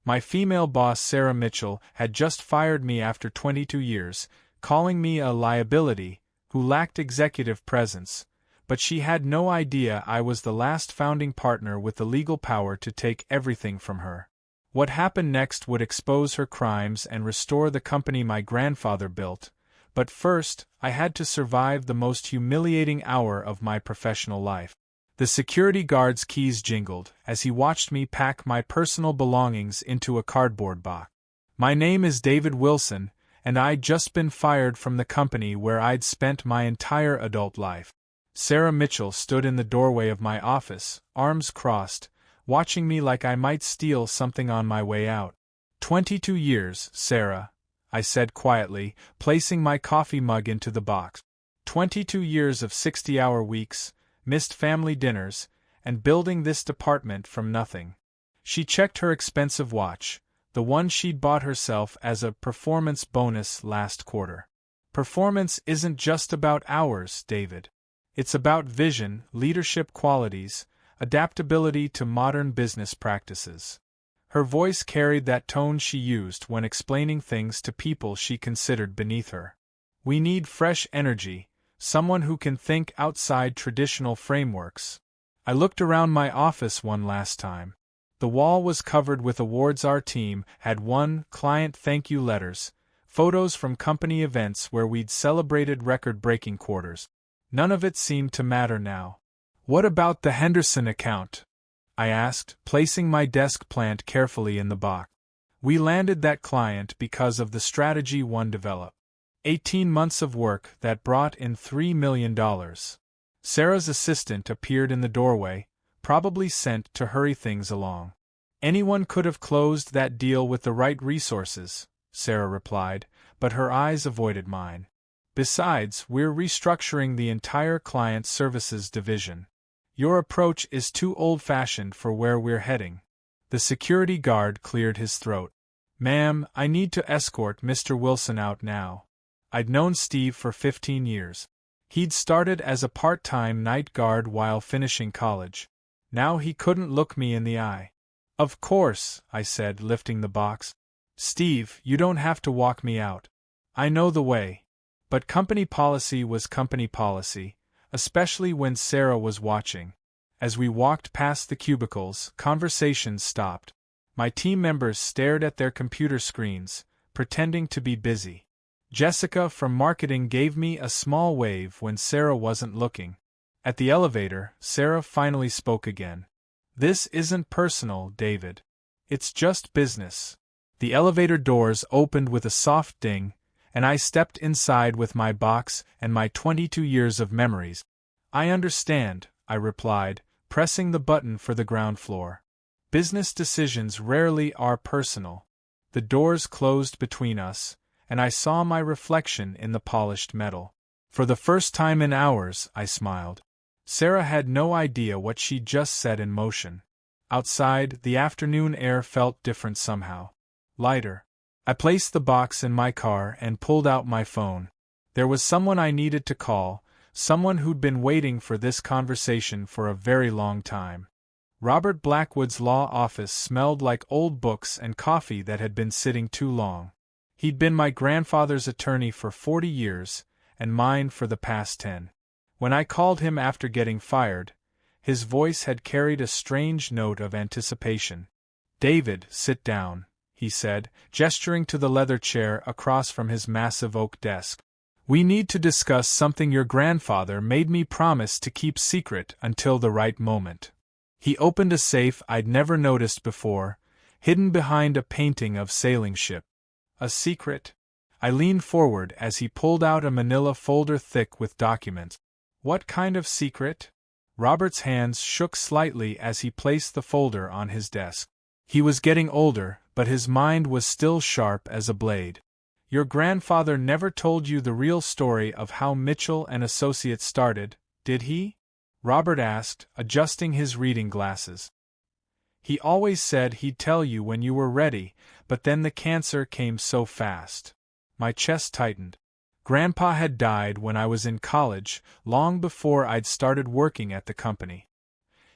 My female boss Sarah Mitchell had just fired me after 22 years, calling me a liability who lacked executive presence, but she had no idea I was the last founding partner with the legal power to take everything from her. What happened next would expose her crimes and restore the company my grandfather built, but first, I had to survive the most humiliating hour of my professional life. The security guard's keys jingled as he watched me pack my personal belongings into a cardboard box. My name is David Wilson, and I'd just been fired from the company where I'd spent my entire adult life. Sarah Mitchell stood in the doorway of my office, arms crossed, watching me like I might steal something on my way out. 22 years, Sarah, I said quietly, placing my coffee mug into the box. 22 years of 60-hour weeks, missed family dinners, and building this department from nothing. She checked her expensive watch, the one she'd bought herself as a performance bonus last quarter. Performance isn't just about hours, David. It's about vision, leadership qualities, adaptability to modern business practices. Her voice carried that tone she used when explaining things to people she considered beneath her. We need fresh energy, someone who can think outside traditional frameworks. I looked around my office one last time. The wall was covered with awards our team had won, client thank you letters, photos from company events where we'd celebrated record-breaking quarters. None of it seemed to matter now. What about the Henderson account? I asked, placing my desk plant carefully in the box. We landed that client because of the strategy one developed. 18 months of work that brought in $3 million. Sarah's assistant appeared in the doorway, probably sent to hurry things along. Anyone could have closed that deal with the right resources, Sarah replied, but her eyes avoided mine. Besides, we're restructuring the entire client services division. Your approach is too old-fashioned for where we're heading. The security guard cleared his throat. Ma'am, I need to escort Mr. Wilson out now. I'd known Steve for 15 years. He'd started as a part-time night guard while finishing college. Now he couldn't look me in the eye. Of course, I said, lifting the box. Steve, you don't have to walk me out. I know the way. But company policy was company policy, especially when Sarah was watching. As we walked past the cubicles, conversations stopped. My team members stared at their computer screens, pretending to be busy. Jessica from marketing gave me a small wave when Sarah wasn't looking. At the elevator, Sarah finally spoke again. This isn't personal, David. It's just business. The elevator doors opened with a soft ding, and I stepped inside with my box and my 22 years of memories. I understand, I replied, pressing the button for the ground floor. Business decisions rarely are personal. The doors closed between us, and I saw my reflection in the polished metal. For the first time in hours, I smiled. Sarah had no idea what she'd just set in motion. Outside, the afternoon air felt different somehow. Lighter. I placed the box in my car and pulled out my phone. There was someone I needed to call, someone who'd been waiting for this conversation for a very long time. Robert Blackwood's law office smelled like old books and coffee that had been sitting too long. He'd been my grandfather's attorney for 40 years, and mine for the past 10. When I called him after getting fired, his voice had carried a strange note of anticipation. David, sit down, he said, gesturing to the leather chair across from his massive oak desk. We need to discuss something your grandfather made me promise to keep secret until the right moment. He opened a safe I'd never noticed before, hidden behind a painting of sailing ship. A secret? I leaned forward as he pulled out a manila folder thick with documents. What kind of secret? Robert's hands shook slightly as he placed the folder on his desk. He was getting older, but his mind was still sharp as a blade. Your grandfather never told you the real story of how Mitchell and Associates started, did he? Robert asked, adjusting his reading glasses. He always said he'd tell you when you were ready, but then the cancer came so fast. My chest tightened. Grandpa had died when I was in college, long before I'd started working at the company.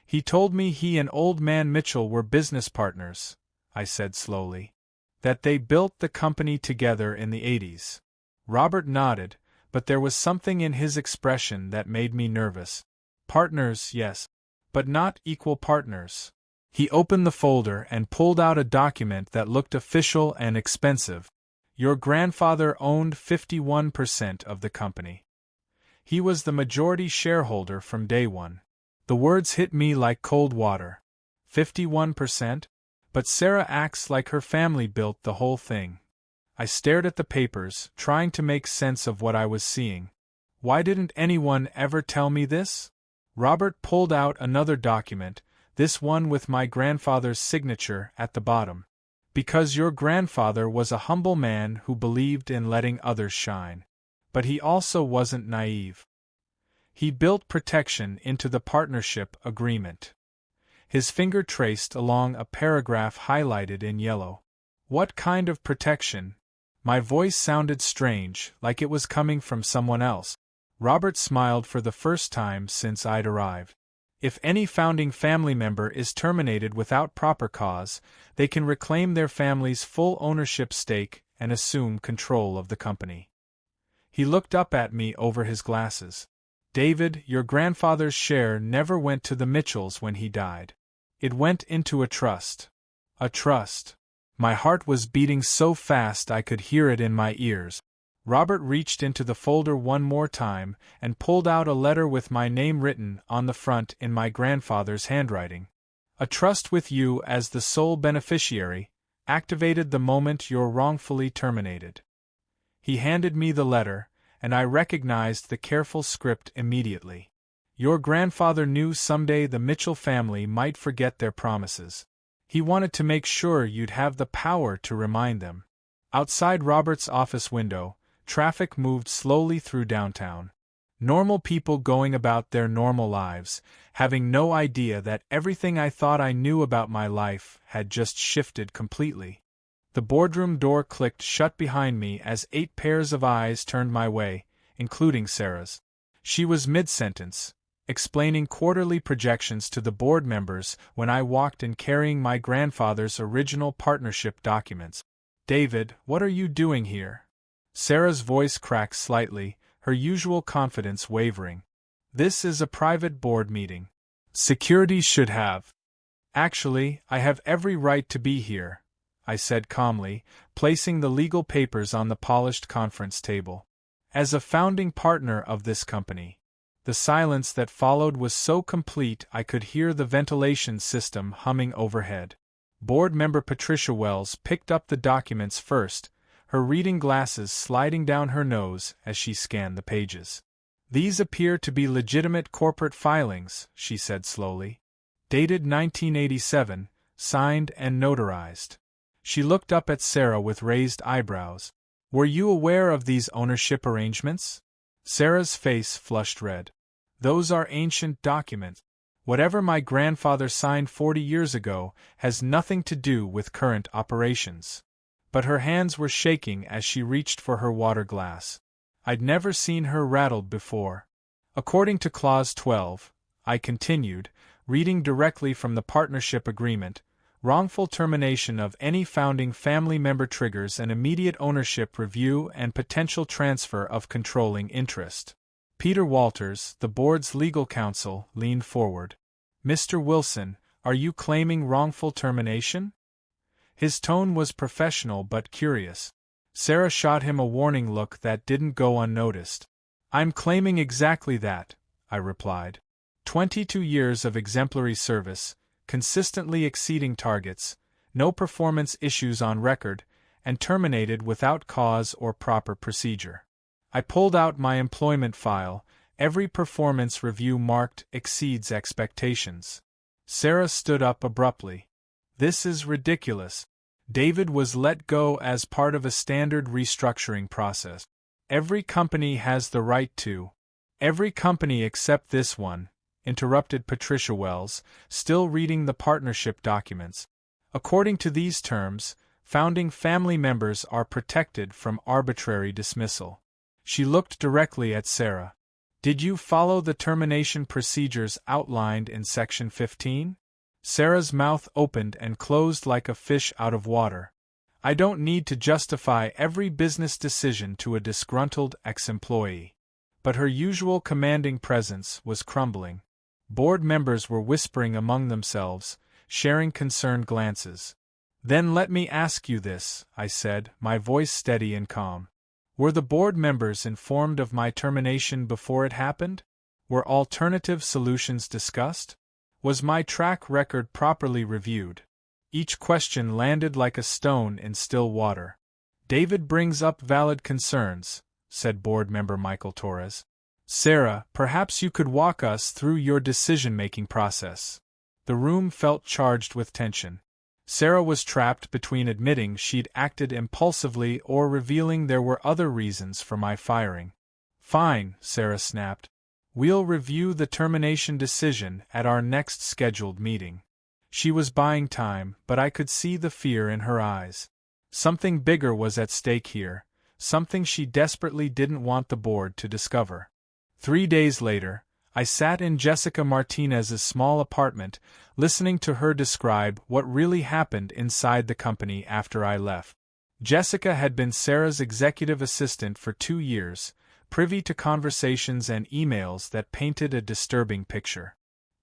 He told me he and Old Man Mitchell were business partners. I said slowly. That they built the company together in the 80s. Robert nodded, but there was something in his expression that made me nervous. Partners, yes, but not equal partners. He opened the folder and pulled out a document that looked official and expensive. Your grandfather owned 51% of the company. He was the majority shareholder from day one. The words hit me like cold water. 51%? But Sarah acts like her family built the whole thing. I stared at the papers, trying to make sense of what I was seeing. Why didn't anyone ever tell me this? Robert pulled out another document, this one with my grandfather's signature at the bottom. Because your grandfather was a humble man who believed in letting others shine. But he also wasn't naive. He built protection into the partnership agreement. His finger traced along a paragraph highlighted in yellow. What kind of protection? My voice sounded strange, like it was coming from someone else. Robert smiled for the first time since I'd arrived. If any founding family member is terminated without proper cause, they can reclaim their family's full ownership stake and assume control of the company. He looked up at me over his glasses. David, your grandfather's share never went to the Mitchells when he died. It went into a trust. A trust. My heart was beating so fast I could hear it in my ears. Robert reached into the folder one more time and pulled out a letter with my name written on the front in my grandfather's handwriting. A trust with you as the sole beneficiary, activated the moment you're wrongfully terminated. He handed me the letter, and I recognized the careful script immediately. Your grandfather knew someday the Mitchell family might forget their promises. He wanted to make sure you'd have the power to remind them. Outside Robert's office window, traffic moved slowly through downtown. Normal people going about their normal lives, having no idea that everything I thought I knew about my life had just shifted completely. The boardroom door clicked shut behind me as 8 pairs of eyes turned my way, including Sarah's. She was mid-sentence, explaining quarterly projections to the board members when I walked in carrying my grandfather's original partnership documents. David, what are you doing here? Sarah's voice cracked slightly, her usual confidence wavering. This is a private board meeting. Security should have. Actually, I have every right to be here, I said calmly, placing the legal papers on the polished conference table. As a founding partner of this company. The silence that followed was so complete I could hear the ventilation system humming overhead. Board member Patricia Wells picked up the documents first, her reading glasses sliding down her nose as she scanned the pages. These appear to be legitimate corporate filings, she said slowly. Dated 1987, signed and notarized. She looked up at Sarah with raised eyebrows. Were you aware of these ownership arrangements? Sarah's face flushed red. Those are ancient documents. Whatever my grandfather signed 40 years ago has nothing to do with current operations. But her hands were shaking as she reached for her water glass. I'd never seen her rattled before. According to Clause 12, I continued, reading directly from the partnership agreement, wrongful termination of any founding family member triggers an immediate ownership review and potential transfer of controlling interest. Peter Walters, the board's legal counsel, leaned forward. Mr. Wilson, are you claiming wrongful termination? His tone was professional but curious. Sarah shot him a warning look that didn't go unnoticed. I'm claiming exactly that, I replied. 22 years of exemplary service, consistently exceeding targets, no performance issues on record, and terminated without cause or proper procedure. I pulled out my employment file, every performance review marked exceeds expectations. Sarah stood up abruptly. This is ridiculous. David was let go as part of a standard restructuring process. Every company has the right to. Every company except this one, interrupted Patricia Wells, still reading the partnership documents. According to these terms, founding family members are protected from arbitrary dismissal. She looked directly at Sarah. Did you follow the termination procedures outlined in Section 15? Sarah's mouth opened and closed like a fish out of water. I don't need to justify every business decision to a disgruntled ex-employee. But her usual commanding presence was crumbling. Board members were whispering among themselves, sharing concerned glances. "Then let me ask you this," I said, my voice steady and calm. "Were the board members informed of my termination before it happened? Were alternative solutions discussed? Was my track record properly reviewed?" Each question landed like a stone in still water. "David brings up valid concerns," said board member Michael Torres. "Sarah, perhaps you could walk us through your decision-making process." The room felt charged with tension. Sarah was trapped between admitting she'd acted impulsively or revealing there were other reasons for my firing. "Fine," Sarah snapped. "We'll review the termination decision at our next scheduled meeting." She was buying time, but I could see the fear in her eyes. Something bigger was at stake here, something she desperately didn't want the board to discover. 3 days later, I sat in Jessica Martinez's small apartment, listening to her describe what really happened inside the company after I left. Jessica had been Sarah's executive assistant for 2 years, privy to conversations and emails that painted a disturbing picture.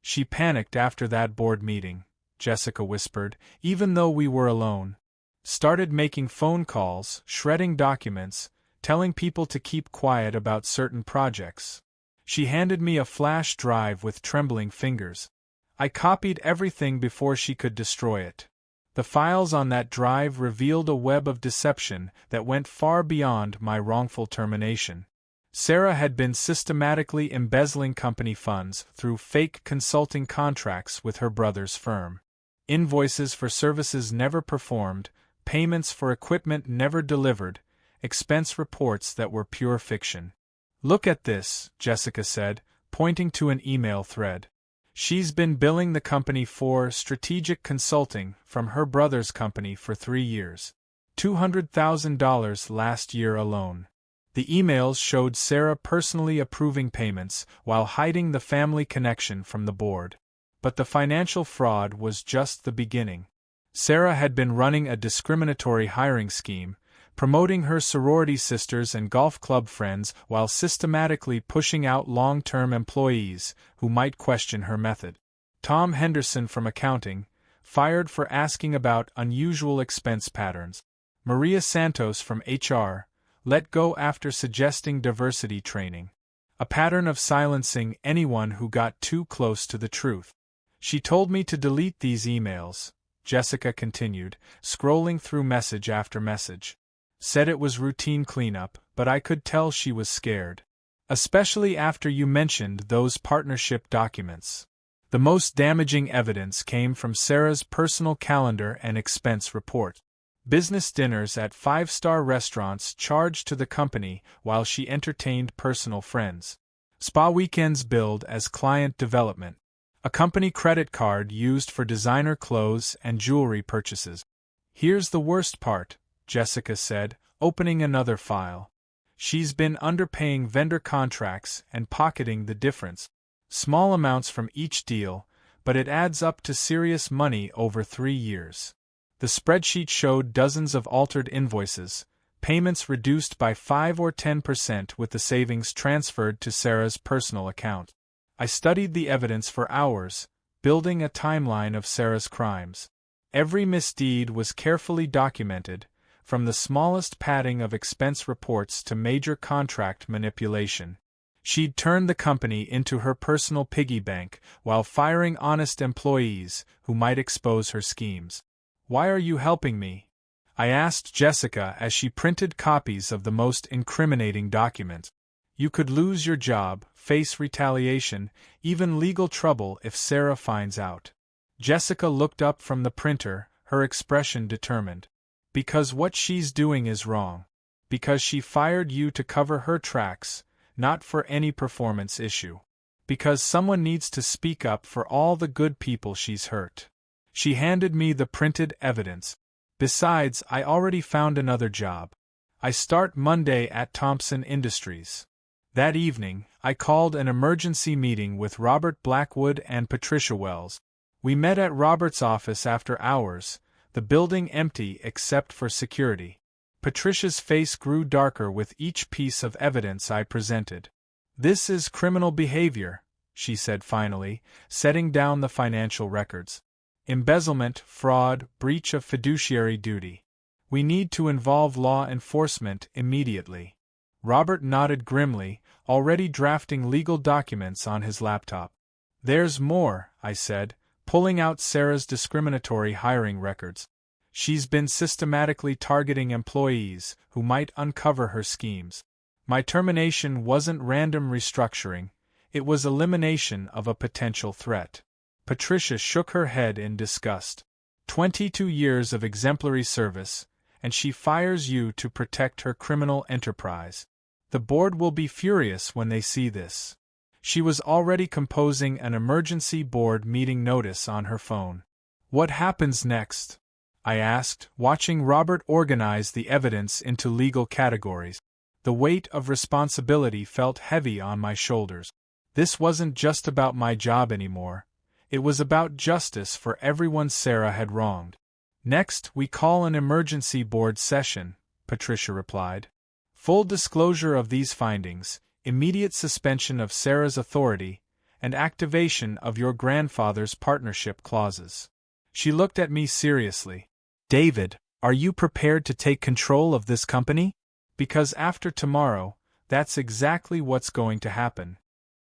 "She panicked after that board meeting," Jessica whispered, even though we were alone. "Started making phone calls, shredding documents, telling people to keep quiet about certain projects. She handed me a flash drive with trembling fingers. I copied everything before she could destroy it. The files on that drive revealed a web of deception that went far beyond my wrongful termination. Sarah had been systematically embezzling company funds through fake consulting contracts with her brother's firm. Invoices for services never performed, payments for equipment never delivered, expense reports that were pure fiction. "Look at this," Jessica said, pointing to an email thread. "She's been billing the company for strategic consulting from her brother's company for 3 years. $200,000 last year alone." The emails showed Sarah personally approving payments while hiding the family connection from the board. But the financial fraud was just the beginning. Sarah had been running a discriminatory hiring scheme, promoting her sorority sisters and golf club friends while systematically pushing out long-term employees who might question her method. Tom Henderson from accounting, fired for asking about unusual expense patterns. Maria Santos from HR, let go after suggesting diversity training. A pattern of silencing anyone who got too close to the truth. "She told me to delete these emails," Jessica continued, scrolling through message after message. "Said it was routine cleanup, but I could tell she was scared. Especially after you mentioned those partnership documents." The most damaging evidence came from Sarah's personal calendar and expense report. Business dinners at 5-star restaurants charged to the company while she entertained personal friends. Spa weekends billed as client development. A company credit card used for designer clothes and jewelry purchases. "Here's the worst part," Jessica said, opening another file. "She's been underpaying vendor contracts and pocketing the difference. Small amounts from each deal, but it adds up to serious money over 3 years. The spreadsheet showed dozens of altered invoices, payments reduced by 5 or 10% with the savings transferred to Sarah's personal account. I studied the evidence for hours, building a timeline of Sarah's crimes. Every misdeed was carefully documented, from the smallest padding of expense reports to major contract manipulation. She'd turned the company into her personal piggy bank while firing honest employees who might expose her schemes. "Why are you helping me?" I asked Jessica as she printed copies of the most incriminating documents. "You could lose your job, face retaliation, even legal trouble if Sarah finds out." Jessica looked up from the printer, her expression determined. "Because what she's doing is wrong. Because she fired you to cover her tracks, not for any performance issue. Because someone needs to speak up for all the good people she's hurt." She handed me the printed evidence. "Besides, I already found another job. I start Monday at Thompson Industries." That evening, I called an emergency meeting with Robert Blackwood and Patricia Wells. We met at Robert's office after hours, the building empty except for security. Patricia's face grew darker with each piece of evidence I presented. "This is criminal behavior," she said finally, setting down the financial records. "Embezzlement, fraud, breach of fiduciary duty. We need to involve law enforcement immediately." Robert nodded grimly, already drafting legal documents on his laptop. "There's more," I said, pulling out Sarah's discriminatory hiring records. "She's been systematically targeting employees who might uncover her schemes. My termination wasn't random restructuring, it was elimination of a potential threat." Patricia shook her head in disgust. 22 years of exemplary service, and she fires you to protect her criminal enterprise. The board will be furious when they see this. She was already composing an emergency board meeting notice on her phone. "What happens next?" I asked, watching Robert organize the evidence into legal categories. The weight of responsibility felt heavy on my shoulders. This wasn't just about my job anymore. It was about justice for everyone Sarah had wronged. "Next, we call an emergency board session," Patricia replied. "Full disclosure of these findings, immediate suspension of Sarah's authority, and activation of your grandfather's partnership clauses." She looked at me seriously. "David, are you prepared to take control of this company? Because after tomorrow, that's exactly what's going to happen."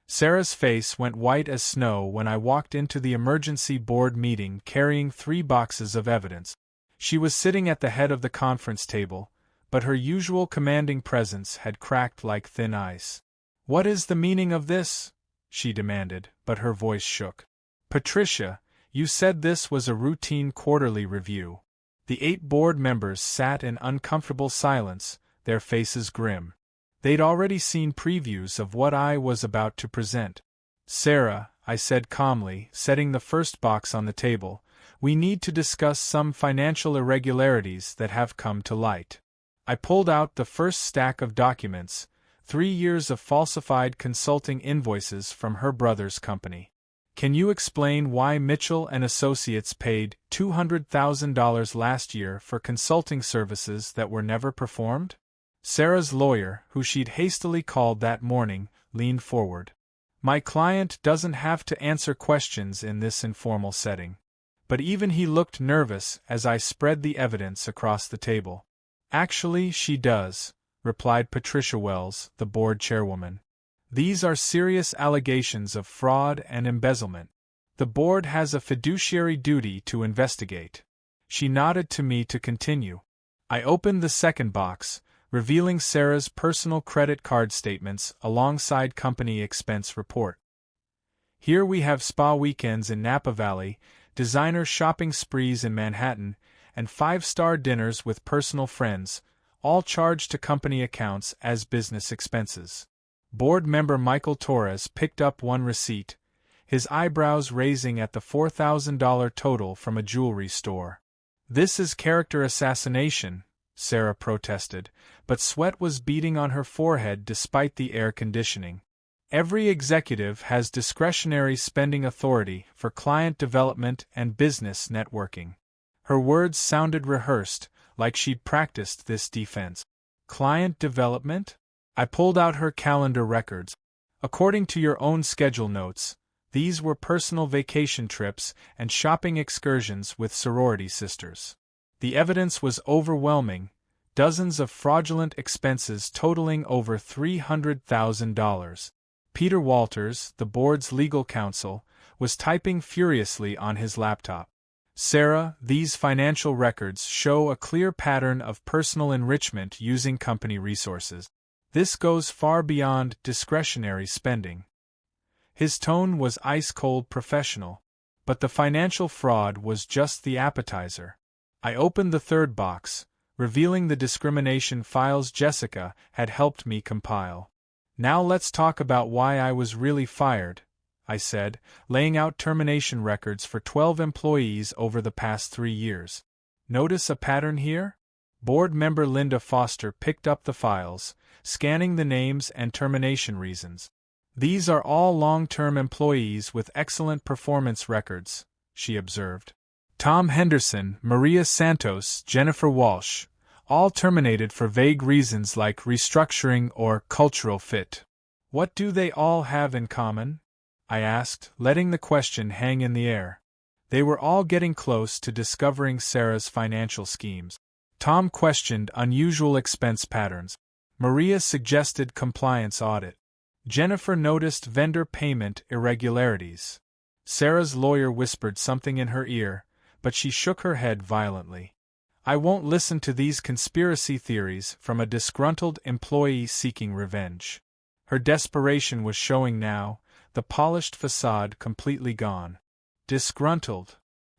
Sarah's face went white as snow when I walked into the emergency board meeting carrying 3 boxes of evidence. She was sitting at the head of the conference table, but her usual commanding presence had cracked like thin ice. "What is the meaning of this?" she demanded, but her voice shook. "Patricia, you said this was a routine quarterly review." The 8 board members sat in uncomfortable silence, their faces grim. They'd already seen previews of what I was about to present. "Sarah," I said calmly, setting the first box on the table, "we need to discuss some financial irregularities that have come to light." I pulled out the first stack of documents, 3 years of falsified consulting invoices from her brother's company. "Can you explain why Mitchell and Associates paid $200,000 last year for consulting services that were never performed?" Sarah's lawyer, who she'd hastily called that morning, leaned forward. "My client doesn't have to answer questions in this informal setting." But even he looked nervous as I spread the evidence across the table. "Actually, she does," replied Patricia Wells, the board chairwoman. "These are serious allegations of fraud and embezzlement. The board has a fiduciary duty to investigate." She nodded to me to continue. I opened the second box, revealing Sarah's personal credit card statements alongside company expense report. "Here we have spa weekends in Napa Valley, designer shopping sprees in Manhattan, and 5-star dinners with personal friends, all charged to company accounts as business expenses." Board member Michael Torres picked up one receipt, his eyebrows raising at the $4,000 total from a jewelry store. "This is character assassination," Sarah protested, but sweat was beading on her forehead despite the air conditioning. "Every executive has discretionary spending authority for client development and business networking." Her words sounded rehearsed, like she'd practiced this defense. "Client development?" I pulled out her calendar records. "According to your own schedule notes, these were personal vacation trips and shopping excursions with sorority sisters." The evidence was overwhelming, dozens of fraudulent expenses totaling over $300,000. Peter Walters, the board's legal counsel, was typing furiously on his laptop. "Sarah, these financial records show a clear pattern of personal enrichment using company resources. This goes far beyond discretionary spending." His tone was ice-cold professional, but the financial fraud was just the appetizer. I opened the third box, revealing the discrimination files Jessica had helped me compile. "Now let's talk about why I was really fired," I said, laying out termination records for 12 employees over the past 3 years. "Notice a pattern here?" Board member Linda Foster picked up the files, scanning the names and termination reasons. "These are all long-term employees with excellent performance records," she observed. Tom Henderson, Maria Santos, Jennifer Walsh, all terminated for vague reasons like restructuring or cultural fit. What do they all have in common? I asked, letting the question hang in the air. They were all getting close to discovering Sarah's financial schemes. Tom questioned unusual expense patterns. Maria suggested compliance audit. Jennifer noticed vendor payment irregularities. Sarah's lawyer whispered something in her ear, but she shook her head violently. I won't listen to these conspiracy theories from a disgruntled employee seeking revenge. Her desperation was showing now, the polished facade completely gone. Disgruntled.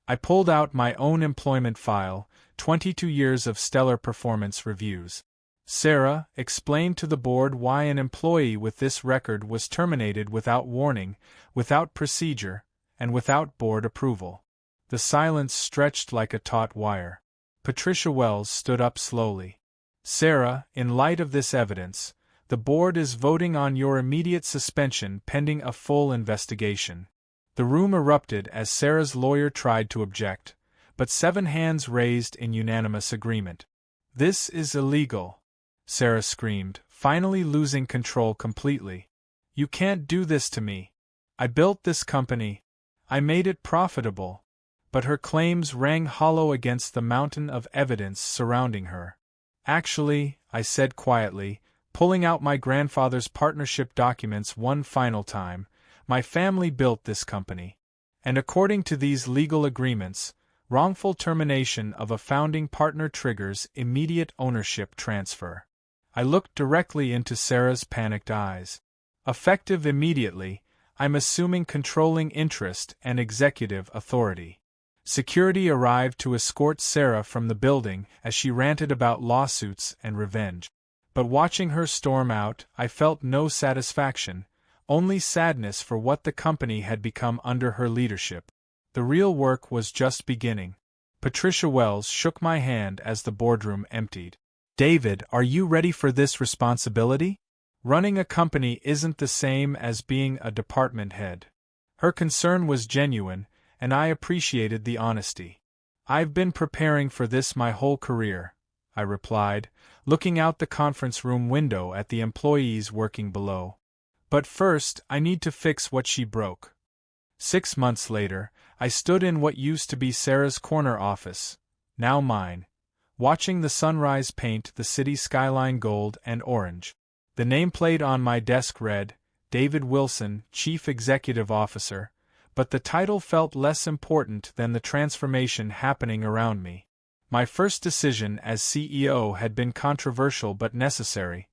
I pulled out my own employment file, 22 years of stellar performance reviews. Sarah explained to the board why an employee with this record was terminated without warning, without procedure, and without board approval. The silence stretched like a taut wire. Patricia Wells stood up slowly. Sarah, in light of this evidence, the board is voting on your immediate suspension pending a full investigation. The room erupted as Sarah's lawyer tried to object, but 7 hands raised in unanimous agreement. This is illegal, Sarah screamed, finally losing control completely. You can't do this to me. I built this company. I made it profitable. But her claims rang hollow against the mountain of evidence surrounding her. Actually, I said quietly, pulling out my grandfather's partnership documents one final time, my family built this company. And according to these legal agreements, wrongful termination of a founding partner triggers immediate ownership transfer. I looked directly into Sarah's panicked eyes. Effective immediately, I'm assuming controlling interest and executive authority. Security arrived to escort Sarah from the building as she ranted about lawsuits and revenge. But watching her storm out, I felt no satisfaction, only sadness for what the company had become under her leadership. The real work was just beginning. Patricia Wells shook my hand as the boardroom emptied. David, are you ready for this responsibility? Running a company isn't the same as being a department head. Her concern was genuine, and I appreciated the honesty. I've been preparing for this my whole career, I replied, looking out the conference room window at the employees working below. But first, I need to fix what she broke. 6 months later, I stood in what used to be Sarah's corner office, now mine, watching the sunrise paint the city skyline gold and orange. The nameplate on my desk read, David Wilson, Chief Executive Officer, but the title felt less important than the transformation happening around me. My first decision as CEO had been controversial but necessary.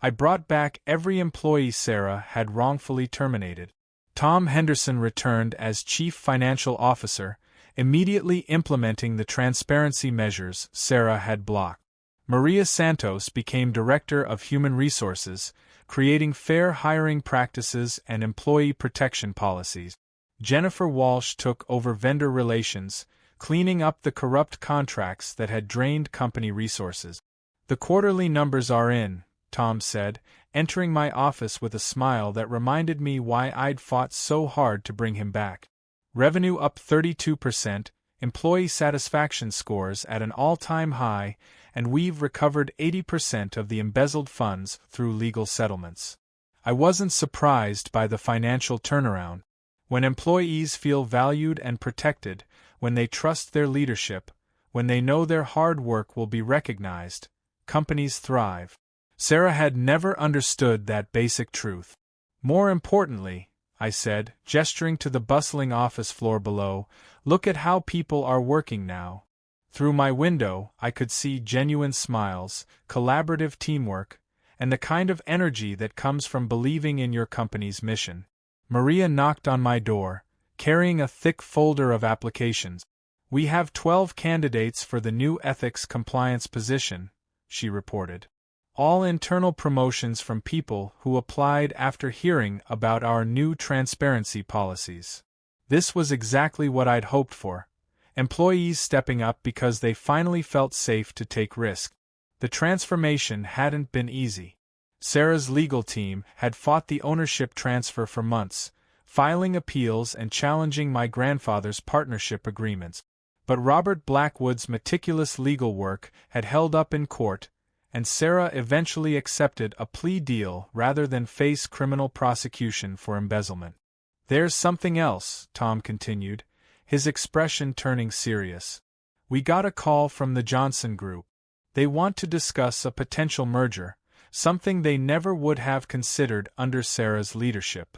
I brought back every employee Sarah had wrongfully terminated. Tom Henderson returned as Chief Financial Officer, immediately implementing the transparency measures Sarah had blocked. Maria Santos became Director of Human Resources, creating fair hiring practices and employee protection policies. Jennifer Walsh took over vendor relations, cleaning up the corrupt contracts that had drained company resources. The quarterly numbers are in, Tom said, entering my office with a smile that reminded me why I'd fought so hard to bring him back. Revenue up 32%, employee satisfaction scores at an all-time high, and we've recovered 80% of the embezzled funds through legal settlements. I wasn't surprised by the financial turnaround. When employees feel valued and protected, when they trust their leadership, when they know their hard work will be recognized, companies thrive. Sarah had never understood that basic truth. More importantly, I said, gesturing to the bustling office floor below, look at how people are working now. Through my window, I could see genuine smiles, collaborative teamwork, and the kind of energy that comes from believing in your company's mission. Maria knocked on my door, carrying a thick folder of applications. We have 12 candidates for the new ethics compliance position, she reported. All internal promotions from people who applied after hearing about our new transparency policies. This was exactly what I'd hoped for. Employees stepping up because they finally felt safe to take risks. The transformation hadn't been easy. Sarah's legal team had fought the ownership transfer for months, filing appeals and challenging my grandfather's partnership agreements. But Robert Blackwood's meticulous legal work had held up in court, and Sarah eventually accepted a plea deal rather than face criminal prosecution for embezzlement. "There's something else," Tom continued, his expression turning serious. "We got a call from the Johnson Group. They want to discuss a potential merger, something they never would have considered under Sarah's leadership.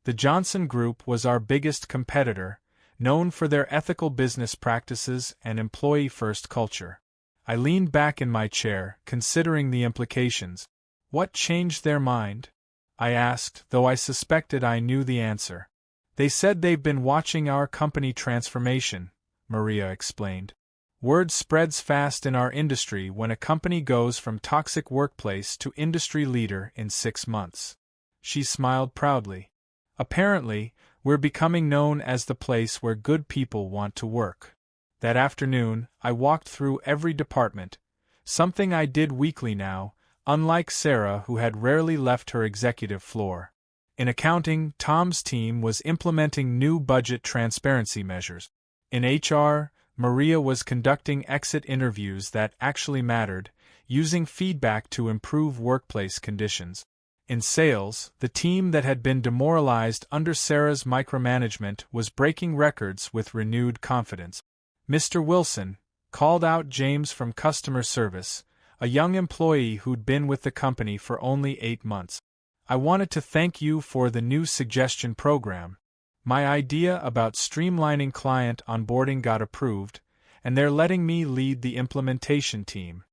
The Johnson Group was our biggest competitor, known for their ethical business practices and employee-first culture." I leaned back in my chair, considering the implications. "What changed their mind?" I asked, though I suspected I knew the answer. "They said they've been watching our company transformation," Maria explained. "Word spreads fast in our industry when a company goes from toxic workplace to industry leader in 6 months." She smiled proudly. "Apparently, we're becoming known as the place where good people want to work." That afternoon, I walked through every department, something I did weekly now, unlike Sarah, who had rarely left her executive floor. In accounting, Tom's team was implementing new budget transparency measures. In HR, Maria was conducting exit interviews that actually mattered, using feedback to improve workplace conditions. In sales, the team that had been demoralized under Sarah's micromanagement was breaking records with renewed confidence. "Mr. Wilson," called out James from customer service, a young employee who'd been with the company for only 8 months. "I wanted to thank you for the new suggestion program. My idea about streamlining client onboarding got approved, and they're letting me lead the implementation team."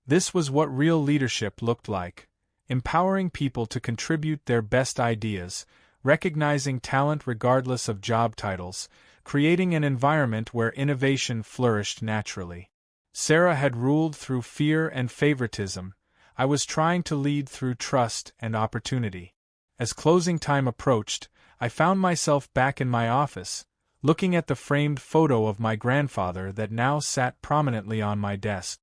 This was what real leadership looked like: empowering people to contribute their best ideas, recognizing talent regardless of job titles, creating an environment where innovation flourished naturally. Sarah had ruled through fear and favoritism. I was trying to lead through trust and opportunity. As closing time approached, I found myself back in my office, looking at the framed photo of my grandfather that now sat prominently on my desk.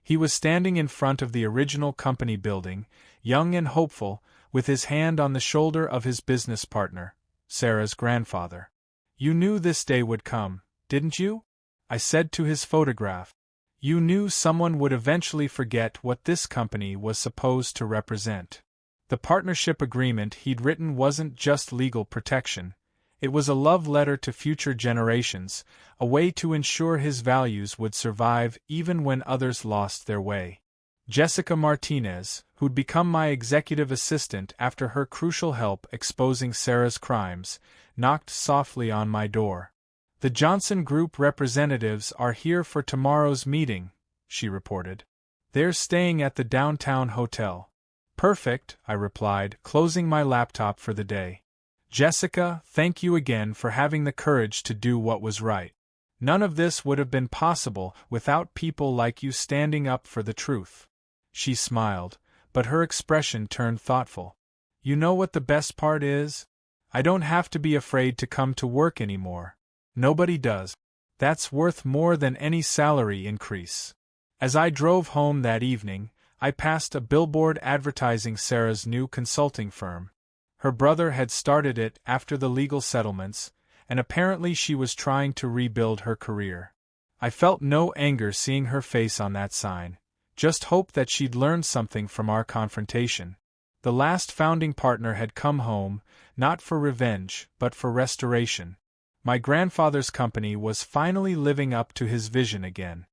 He was standing in front of the original company building, young and hopeful, with his hand on the shoulder of his business partner, Sarah's grandfather. "You knew this day would come, didn't you?" I said to his photograph. "You knew someone would eventually forget what this company was supposed to represent." The partnership agreement he'd written wasn't just legal protection. It was a love letter to future generations, a way to ensure his values would survive even when others lost their way. Jessica Martinez, who'd become my executive assistant after her crucial help exposing Sarah's crimes, knocked softly on my door. "The Johnson Group representatives are here for tomorrow's meeting," she reported. "They're staying at the downtown hotel." "Perfect," I replied, closing my laptop for the day. "Jessica, thank you again for having the courage to do what was right. None of this would have been possible without people like you standing up for the truth." She smiled, but her expression turned thoughtful. "You know what the best part is? I don't have to be afraid to come to work anymore. Nobody does. That's worth more than any salary increase." As I drove home that evening, I passed a billboard advertising Sarah's new consulting firm. Her brother had started it after the legal settlements, and apparently she was trying to rebuild her career. I felt no anger seeing her face on that sign, just hope that she'd learned something from our confrontation. The last founding partner had come home, not for revenge, but for restoration. My grandfather's company was finally living up to his vision again.